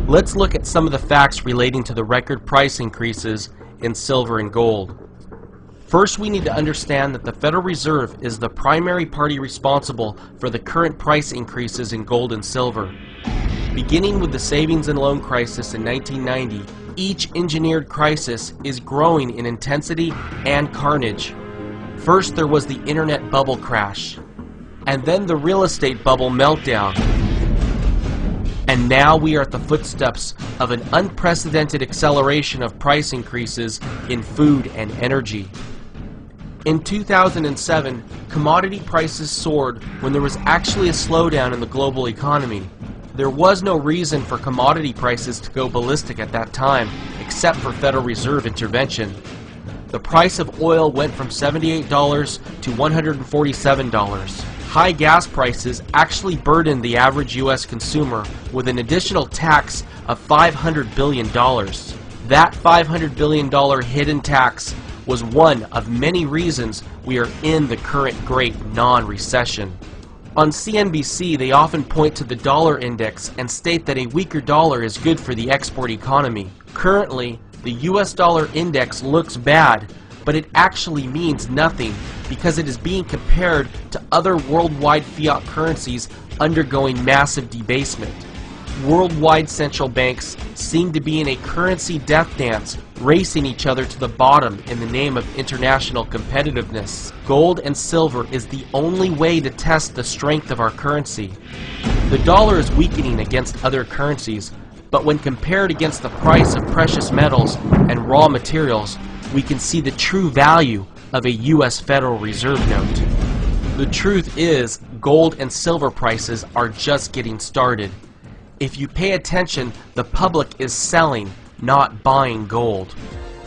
Let's look at some of the facts relating to the record price increases in silver and gold. First, we need to understand that the Federal Reserve is the primary party responsible for the current price increases in gold and silver. Beginning with the savings and loan crisis in 1990, each engineered crisis is growing in intensity and carnage. First, there was the internet bubble crash, and then the real estate bubble meltdown. And now we are at the footsteps of an unprecedented acceleration of price increases in food and energy. In 2007, commodity prices soared when there was actually a slowdown in the global economy. There was no reason for commodity prices to go ballistic at that time, except for Federal Reserve intervention. The price of oil went from $78 to $147. High gas prices actually burdened the average U.S. consumer with an additional tax of $500 billion. That $500 billion hidden tax was one of many reasons we are in the current great non-recession. On CNBC, they often point to the dollar index and state that a weaker dollar is good for the export economy. Currently, the US dollar index looks bad, but it actually means nothing because it is being compared to other worldwide fiat currencies undergoing massive debasement. Worldwide central banks seem to be in a currency death dance, racing each other to the bottom in the name of international competitiveness. Gold and silver is the only way to test the strength of our currency. The dollar is weakening against other currencies, but when compared against the price of precious metals and raw materials, we can see the true value of a U.S. Federal Reserve note. The truth is, gold and silver prices are just getting started. If you pay attention, the public is selling, not buying gold.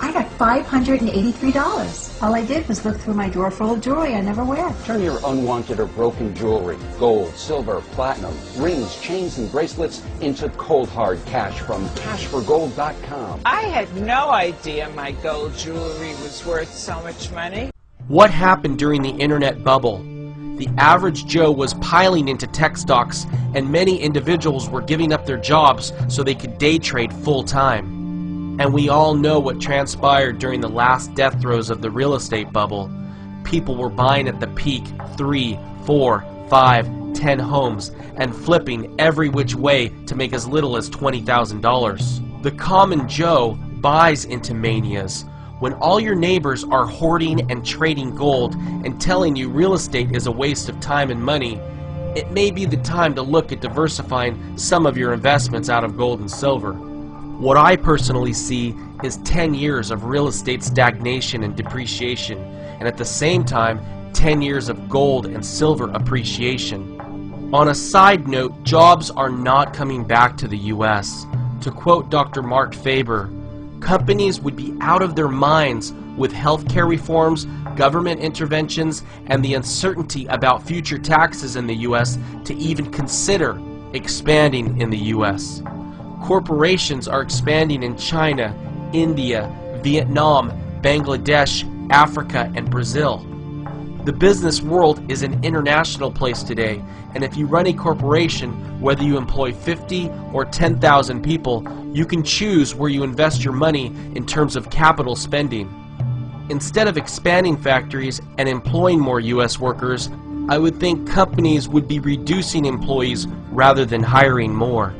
I got $583. All I did was look through my drawer full of jewelry I never wear. Turn your unwanted or broken jewelry, gold, silver, platinum, rings, chains, and bracelets into cold hard cash from cashforgold.com. I had no idea my gold jewelry was worth so much money. What happened during the internet bubble? The average Joe was piling into tech stocks, and many individuals were giving up their jobs so they could day trade full time. And we all know what transpired during the last death throes of the real estate bubble. People were buying at the peak 3, 4, 5, 10 homes and flipping every which way to make as little as $20,000. The common Joe buys into manias. When all your neighbors are hoarding and trading gold and telling you real estate is a waste of time and money, it may be the time to look at diversifying some of your investments out of gold and silver. What I personally see is 10 years of real estate stagnation and depreciation, and at the same time, 10 years of gold and silver appreciation. On a side note, jobs are not coming back to the U.S. To quote Dr. Mark Faber, companies would be out of their minds with healthcare reforms, government interventions, and the uncertainty about future taxes in the U.S. to even consider expanding in the U.S. Corporations are expanding in China, India, Vietnam, Bangladesh, Africa, and Brazil. The business world is an international place today, and if you run a corporation, whether you employ 50 or 10,000 people, you can choose where you invest your money in terms of capital spending. Instead of expanding factories and employing more U.S. workers, I would think companies would be reducing employees rather than hiring more.